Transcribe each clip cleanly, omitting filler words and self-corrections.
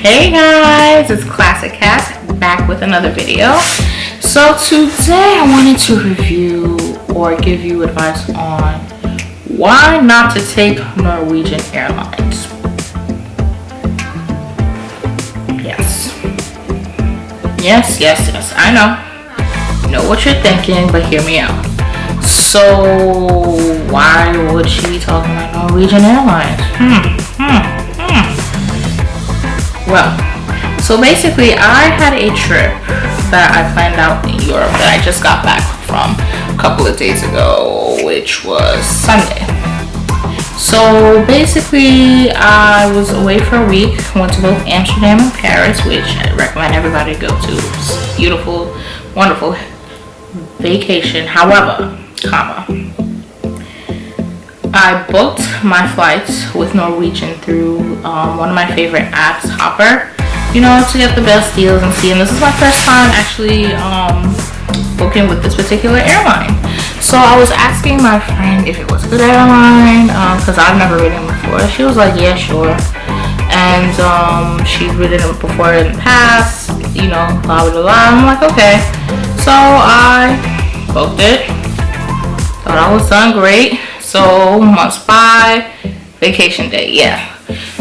Hey guys, it's Klassic Kas back with another video. So today I wanted to review or give you advice on why not to take Norwegian Airlines. Yes, I know what you're thinking, but hear me out. So why would she be talking about Norwegian Airlines? Well, so basically I had a trip that I planned out in Europe that I just got back from a couple of days ago, which was Sunday. So basically I was away for a week, went to both Amsterdam and Paris, which I recommend everybody go to. It's a beautiful, wonderful vacation. However, I booked my flights with Norwegian through one of my favorite apps, Hopper, to get the best deals and see. And this is my first time actually booking with this particular airline. So I was asking my friend if it was a good airline because I've never ridden before. She was like, yeah, sure. And she'd ridden it before in the past, blah, blah, blah. I'm like, okay. So I booked it. Thought I was done great. So must buy vacation day, yeah.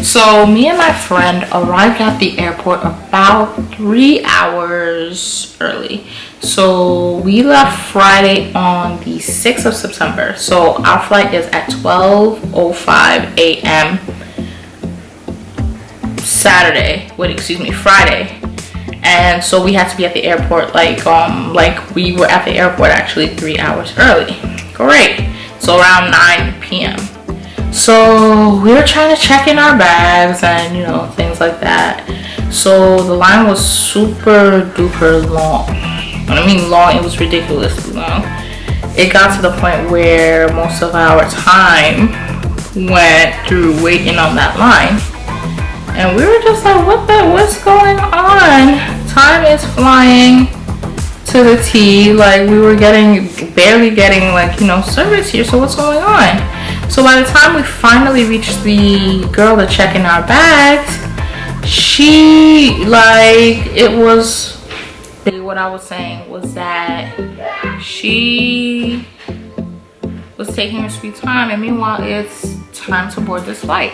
So me and my friend arrived at the airport about 3 hours early. So we left Friday on the 6th of September. So our flight is at 12:05 a.m. Friday. And so we had to be at the airport like we were at the airport actually 3 hours early. Great. So around 9 p.m. So we were trying to check in our bags and things like that. So the line was super duper long. When I mean long, it was ridiculously long. It got to the point where most of our time went through waiting on that line. And we were just like, what's going on? Time is flying to the T. Like we were barely getting service here. So what's going on? So by the time we finally reached the girl to check in our bags, what I was saying was that she was taking her sweet time, and meanwhile it's time to board this flight.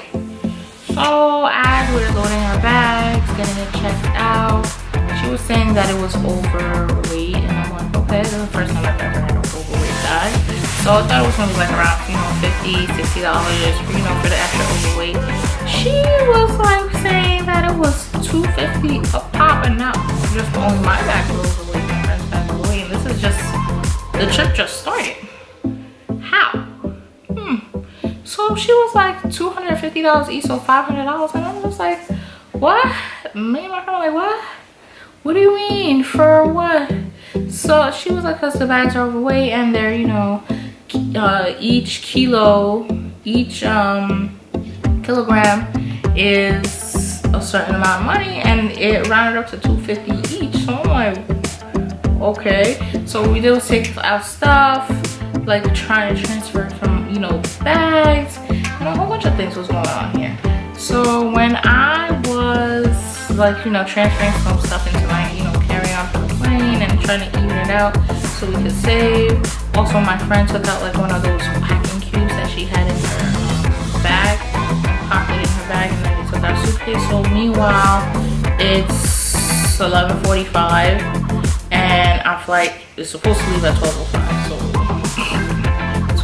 So as we were loading our bags, getting it checked out, she was saying that it was overweight, and I'm like, okay, this is the first time I've ever had an overweight bag. So I thought it was gonna be like around $50, $60 for the extra overweight. She was saying that it was $250 a pop, and not just only my bag was overweight, my friend's bag was overweight, and this is just, the trip just started. How? So she was like $250 each, so $500, and I'm just like, what? Me and my friend were like, what? What do you mean? For what? So she was like, because the bags are overweight and they're, each kilogram is a certain amount of money, and it rounded up to $250 each. So I'm like, okay. So we did take out stuff, like trying to transfer it from, bags, and a whole bunch of things was going on here. So when I was transferring some stuff into my, carry-on for the plane and trying to even it out so we could save. Also, my friend took out one of those packing cubes that she had in her bag and popped it in her bag, and then we took our suitcase. So meanwhile, it's 11:45 and our flight is supposed to leave at 12:05. So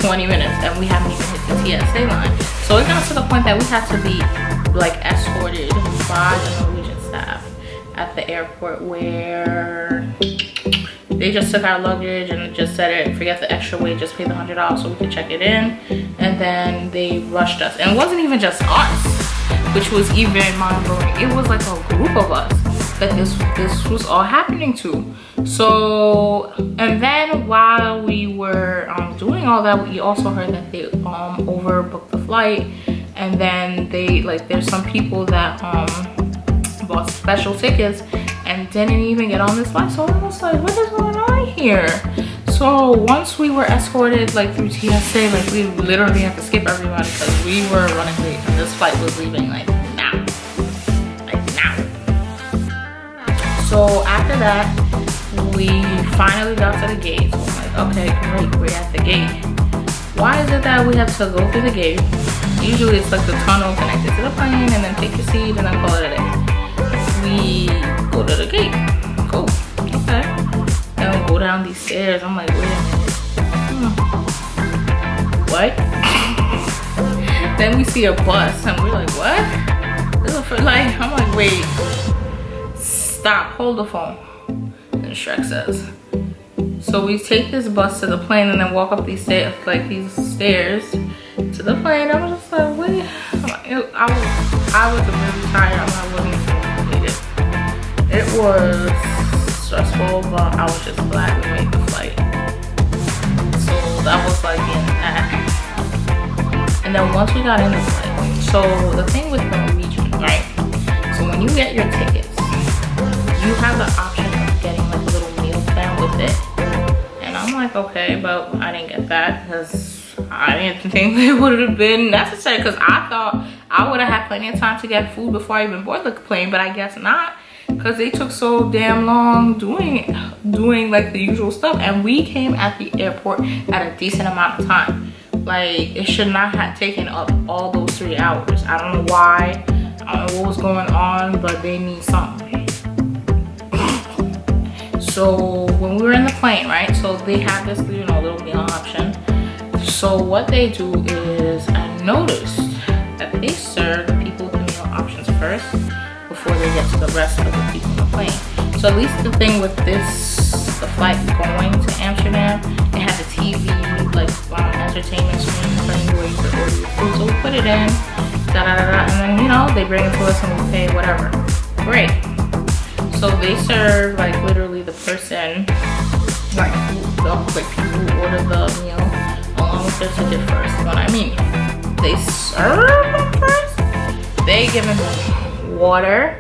20 minutes, and we haven't even hit the TSA line. So it got to the point that we had to be escorted by the Norwegian staff at the airport, where they just took our luggage and just said, forget the extra weight, just pay the $100 so we could check it in. And then they rushed us, and it wasn't even just us, which was even mind-blowing. It was like a group of us that this was all happening to. So, and then while we were doing all that, we also heard that they overbooked the flight, and then they there's some people that bought special tickets and didn't even get on this flight. So I was like, what is going on here? So once we were escorted through TSA, we literally had to skip everybody because we were running late, and this flight was leaving now. So after that, we finally got to the gate. So I'm like, okay, great, we're at the gate. Why is it that we have to go through the gate? Usually it's like the tunnel connected to the plane and then take your seat and then call it a day. We go to the gate. Cool. Okay. And we go down these stairs. I'm like, wait a minute. What? Then we see a bus and we're like, what? This is for like, I'm like, wait. Stop. Hold the phone. And Shrek says. So we take this bus to the plane and then walk up these stairs, like these stairs to the plane. I was just like, wait. I was really tired. I wasn't even completed. It was stressful, but I was just glad we made the flight. So that was like in that. And then once we got in the flight, so the thing with Norwegian, right? So when you get your tickets, you have the option of getting like a little meal plan with it. I'm like, okay, but I didn't get that because I didn't think it would have been necessary, because I thought I would have had plenty of time to get food before I even board the plane, but I guess not, because they took so damn long doing like the usual stuff, and we came at the airport at a decent amount of time. Like, it should not have taken up all those 3 hours. I don't know why. I don't know what was going on, but they need something. So when we were in the plane, right, so they have this, you know, little meal option. So what they do is, I noticed that they serve the people with the meal options first before they get to the rest of the people in the plane. So at least the thing with the flight going to Amsterdam, they had the TV, like entertainment screen thing where you could order your food. So we put it in, and then, you know, they bring it to us and we pay whatever. Great. So they serve like literally the person, like people who order the meal along with their ticket first. What I mean, they serve them first. They give them water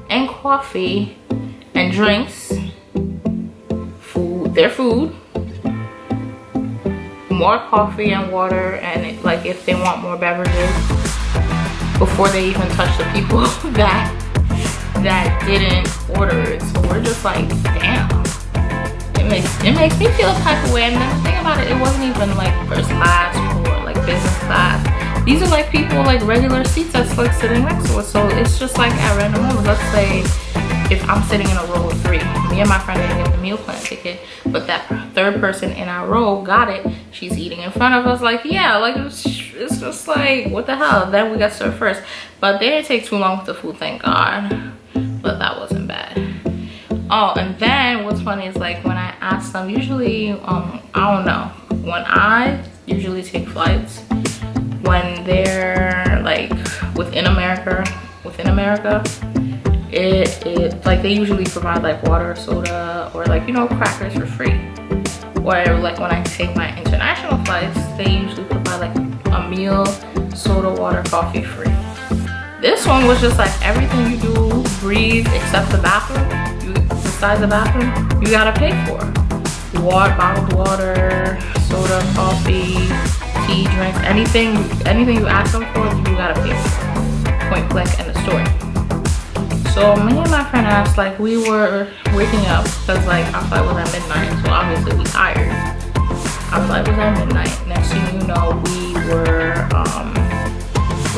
and coffee and drinks, their food, more coffee and water, and like if they want more beverages before they even touch the people that didn't order it. So we're just like, damn, it makes me feel a type of way. And then the thing about it wasn't even like first class or like business class. These are like people like regular seats that's like sitting next to us. So it's just like at random moments. Let's say if I'm sitting in a row of 3, me and my friend didn't get the meal plan ticket, but that third person in our row got it. She's eating in front of us. Like, yeah, like it's just like, what the hell? Then we got served first, but they didn't take too long with the food, thank God. But that wasn't bad. Oh, and then what's funny is like when I asked them, usually I don't know, when I usually take flights when they're like within America, it like they usually provide like water, soda, or like, you know, crackers for free. Or like when I take my international flights, they usually provide like a meal, soda, water, coffee free. This one was just like everything you do, breathe, except the bathroom. Besides the bathroom, you gotta pay for. Water, bottled water, soda, coffee, tea, drinks, anything you ask them for, you gotta pay for. Point blank, end of story. So me and my friend asked, like, we were waking up because like our flight was at midnight, so obviously we tired. Our flight was at midnight. Next thing you know, we were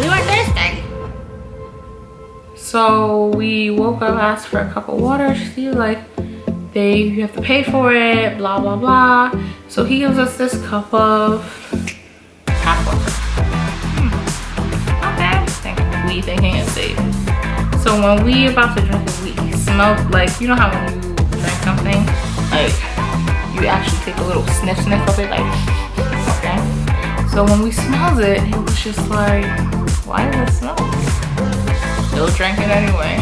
thirsty. So we woke up, asked for a cup of water. She's like, you have to pay for it, blah blah blah. So he gives us this cup of tap water. Okay, thinking it's safe. So when we about to drink it, we smelled like, you know how when you drink something, like you actually take a little sniff of it, like, okay. So when we smelled it, it was just like, why does it smell? Still drank it anyway.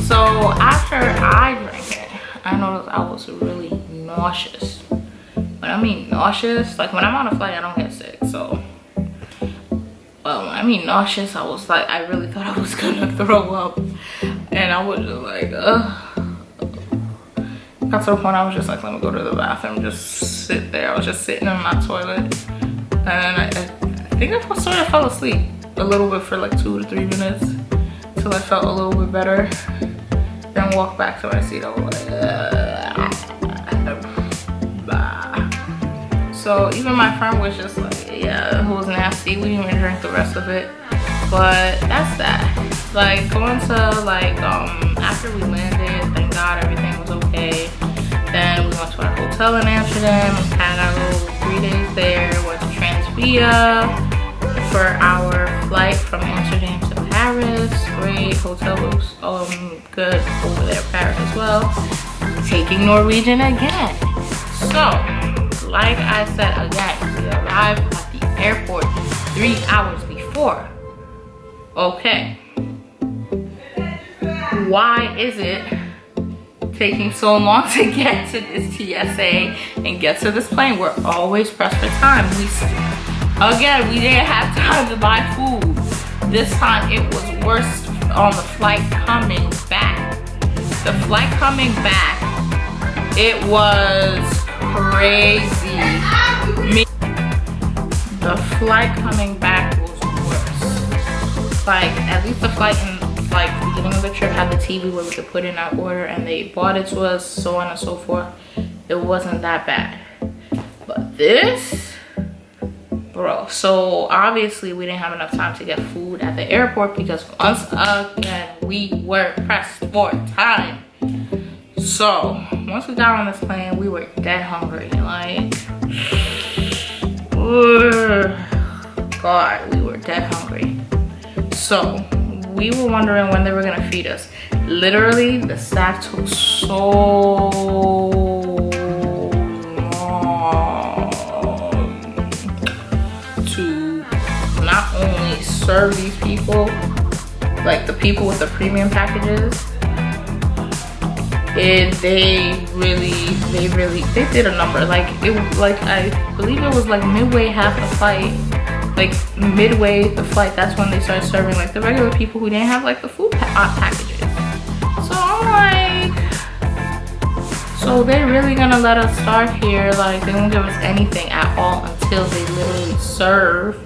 So after I drank it, I noticed I was really nauseous. When I mean nauseous, like when I'm on a flight, I don't get sick. So, but when I mean nauseous, I was like, I really thought I was gonna throw up, and I was just like, ugh. Got to the point I was just like, let me go to the bathroom, just sit there. I was just sitting in my toilet, and I think I sort of fell asleep a little bit for like 2 to 3 minutes till I felt a little bit better. then walk back to my seat. I was like, bah. So even my friend was just like, yeah, it was nasty. We didn't even drink the rest of it. But that's that. Like going to like after we landed, thank God everything was okay. Then we went to our hotel in Amsterdam, had our little 3 days there, went to Transvia for our flight from Amsterdam to Paris. Great, hotel was good over there, Paris as well. Taking Norwegian again. So, like I said again, we arrived at the airport 3 hours before. Okay. Why is it taking so long to get to this TSA and get to this plane? We're always pressed for time. We didn't have time to buy food. This time it was worse on the flight coming back. The flight coming back, it was crazy. The flight coming back was worse. Like at least the flight in like the beginning of the trip had the TV where we could put in our order and they brought it to us, so on and so forth. It wasn't that bad. But this, bro, so obviously we didn't have enough time to get food at the airport because once again we were pressed for time. So once we got on this plane, we were dead hungry. Like, God, we were dead hungry. So we were wondering when they were gonna feed us. Literally, the staff took so long to not only serve these people, like the people with the premium packages, they did a number. Like I believe it was like midway half the flight. Like midway the flight, that's when they started serving like the regular people who didn't have like the food packages. So I'm like, so they're really gonna let us start here? Like they won't give us anything at all until they literally serve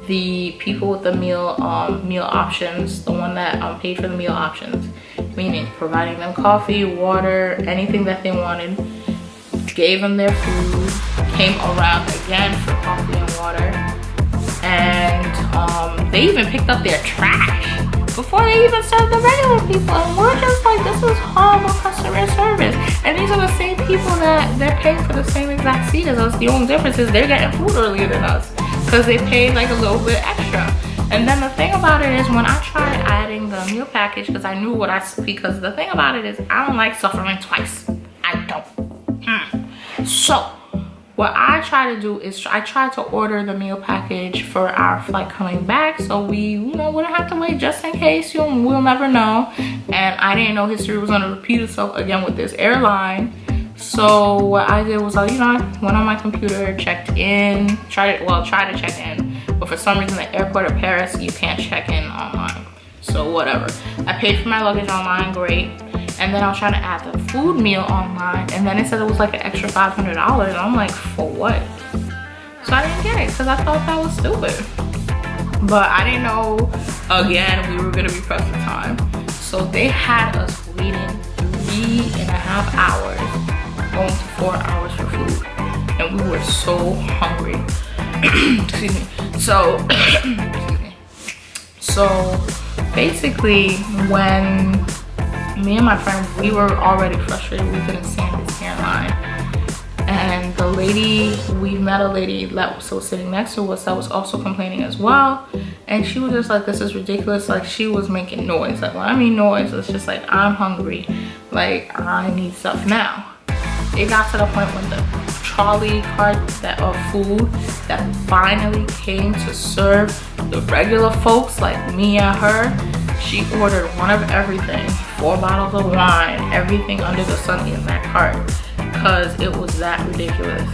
the people with the meal options, the one that paid for the meal options, meaning providing them coffee, water, anything that they wanted, gave them their food, came around again for coffee and water. And they even picked up their trash before they even served the regular people. And we're just like, this is horrible customer service. And these are the same people that they're paying for the same exact seat as us. The only difference is they're getting food earlier than us because they paid like a little bit extra. And then the thing about it is when I tried adding the meal package, because I knew because the thing about it is I don't like suffering twice. I don't. So what I try to do is I try to order the meal package for our flight coming back, so we, wouldn't have to wait just in case. We'll never know. And I didn't know history was gonna repeat itself again with this airline. So what I did was, I went on my computer, checked in, tried to check in, but for some reason the airport of Paris, you can't check in online. So whatever. I paid for my luggage online, great. And then I was trying to add the food meal online, and then it said it was like an extra $500. And I'm like, for what? So I didn't get it because I thought that was stupid. But I didn't know, again, we were gonna be pressed for time. So they had us waiting 3.5 hours, going to 4 hours for food. And we were so hungry. Excuse me. So, So basically when me and my friend, we were already frustrated. We couldn't stand this airline. And the lady, we met a lady that was sitting next to us that was also complaining as well. And she was just like, this is ridiculous. Like she was making noise. Like when I mean noise, it's just like, I'm hungry. Like I need stuff now. It got to the point when the trolley cart of food that finally came to serve the regular folks like me and her, she ordered one of everything, 4 bottles of wine, everything under the sun in that cart, because it was that ridiculous.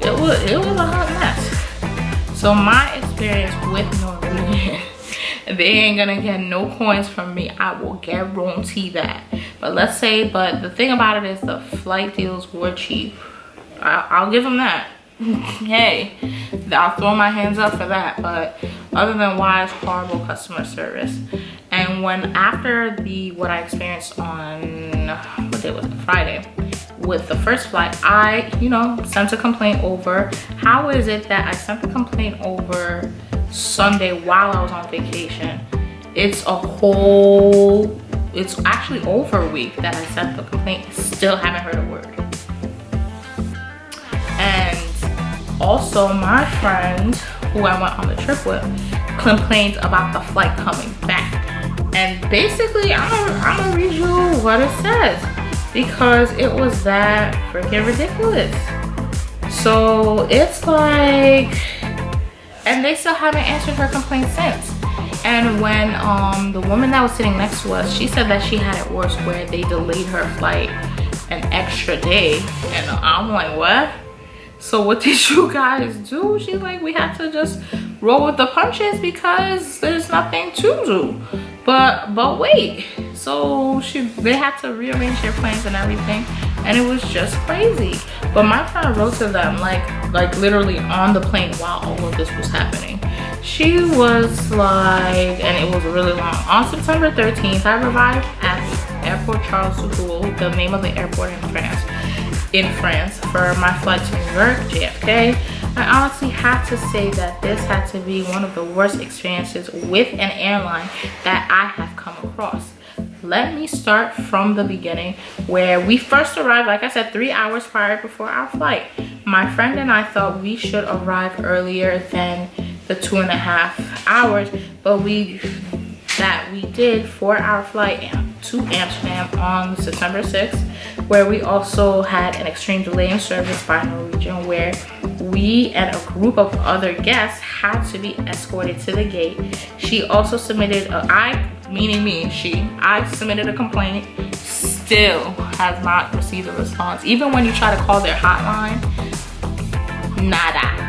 It was a hot mess. So my experience with Norwegian, they ain't gonna get no coins from me. I will guarantee that. But the thing about it is the flight deals were cheap. I'll give them that. Hey, I'll throw my hands up for that. But other than wise, horrible customer service. And And when after what I experienced on, what day was it, Friday, with the first flight, I, you know, sent a complaint over. How is it that I sent the complaint over Sunday while I was on vacation? It's actually over a week that I sent the complaint. Still haven't heard a word. And also my friend who I went on the trip with complained about the flight coming back. And basically, I'm gonna read you what it says, because it was that freaking ridiculous. So it's like, and they still haven't answered her complaint since. And when the woman that was sitting next to us, she said that she had it worse, where they delayed her flight an extra day. And I'm like, what? So what did you guys do? She's like, we had to just roll with the punches because there's nothing to do. But wait, so they had to rearrange their plans and everything, and it was just crazy. But my friend wrote to them like literally on the plane while all of this was happening. She was like, and it was really long. On September 13th, I arrived at Airport Charles de Gaulle, the name of the airport in France, for my flight to New York, JFK. I honestly have to say that this had to be one of the worst experiences with an airline that I have come across. Let me start from the beginning, where we first arrived, like I said, 3 hours prior before our flight. My friend and I thought we should arrive earlier than the 2.5 hours, but we did for our flight to Amsterdam on September 6th, where we also had an extreme delay in service by Norwegian, where we and a group of other guests had to be escorted to the gate. She also submitted I submitted a complaint. Still has not received a response. Even when you try to call their hotline, nada.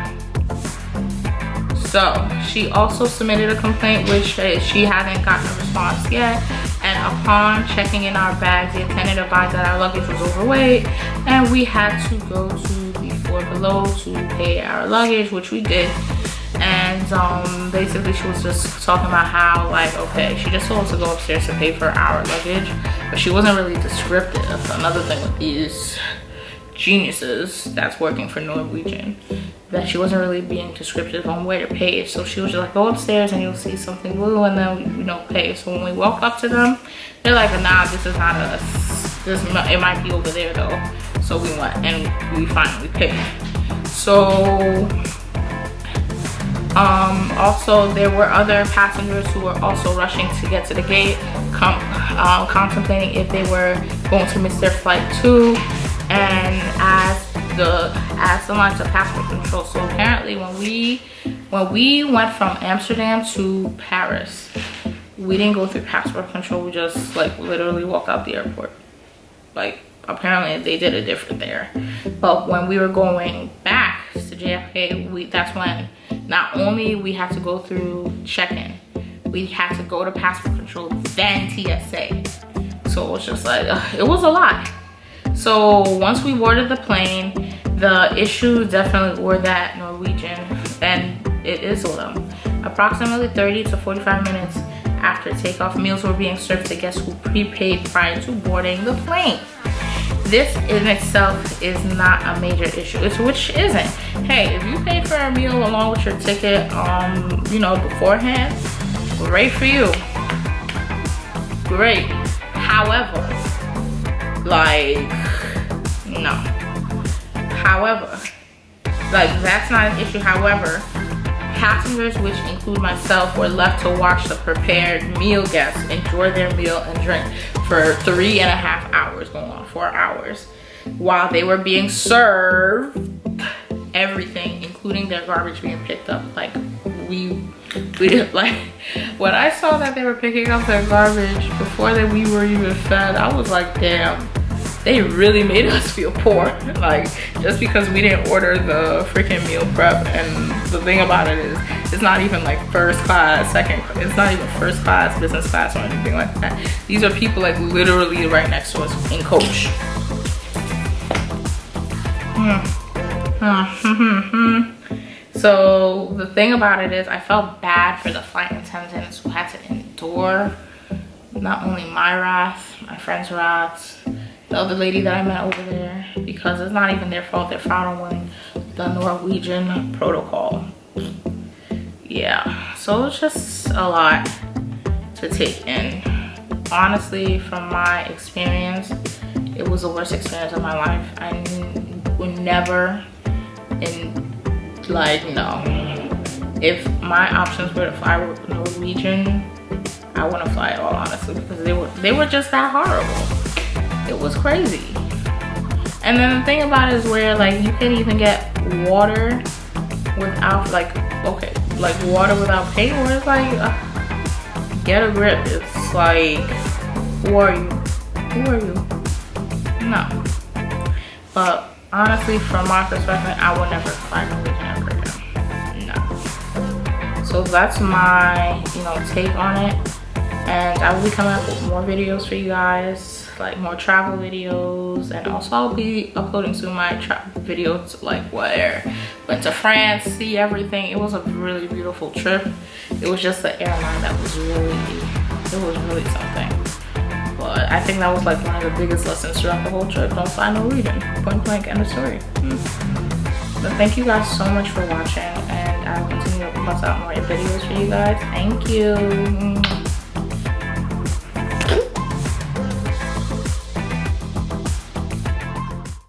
So she also submitted a complaint, which she hasn't gotten a response yet. And upon checking in our bags, the attendant advised that our luggage was overweight, and we had to go to the floor below to pay our luggage, which we did. And basically she was just talking about how, like, okay, she just told us to go upstairs to pay for our luggage, but she wasn't really descriptive. Another thing with these geniuses that's working for Norwegian, that she wasn't really being descriptive on where to pay. So she was just like, go upstairs and you'll see something blue, and then, you know, pay. So when we walk up to them, they're like, nah, this is not us. It might be over there though. So we went and we finally paid. So also there were other passengers who were also rushing to get to the gate, contemplating if they were going to miss their flight too. And as the lines of passport control. So apparently when we went from Amsterdam to Paris, we didn't go through passport control. We just like literally walked out the airport. Like apparently they did it different there. But when we were going back to JFK, that's when not only we had to go through check-in, we had to go to passport control, then TSA. So it was just like, it was a lot. So once we boarded the plane, the issues definitely were that Norwegian, and it is with them. Approximately 30 to 45 minutes after takeoff, meals were being served to guests who prepaid prior to boarding the plane. This in itself is not a major issue, which isn't. Hey, if you paid for a meal along with your ticket, you know, beforehand, great for you. Great. However, like, no. However, like, that's not an issue. However, passengers, which include myself, were left to watch the prepared meal guests enjoy their meal and drink for 3.5 hours, going on 4 hours, while they were being served everything, including their garbage being picked up. Like, we didn't, like, when I saw that they were picking up their garbage before that we were even fed, I was like, damn, they really made us feel poor. Like, just because we didn't order the freaking meal prep. And the thing about it is, it's not even like first class, it's not even first class, business class, or anything like that. These are people like literally right next to us in coach. So the thing about it is, I felt bad for the flight attendants who had to endure not only my wrath, my friend's wrath, the other lady that I met over there, because it's not even their fault. They're following the Norwegian protocol. Yeah, so it's just a lot to take in. Honestly, from my experience, it was the worst experience of my life. I would never, no. If my options were to fly with Norwegian, I wouldn't fly at all, honestly, because they were just that horrible. It was crazy. And then the thing about it is where like you can even get water without water without paying, where it's like get a grip. It's like, who are you? Who are you? No. But honestly, from my perspective, I would never fly Norwegian ever again. No. So that's my, take on it. And I will be coming up with more videos for you guys, like more travel videos, and also I'll be uploading soon my travel videos, like where went to France, see everything. It was a really beautiful trip. It was just the airline that was really something. But I think that was like one of the biggest lessons throughout the whole trip. Don't fly Norwegian. Point blank, end of story. But thank you guys so much for watching, and I'll continue to post out more videos for you guys. Thank you.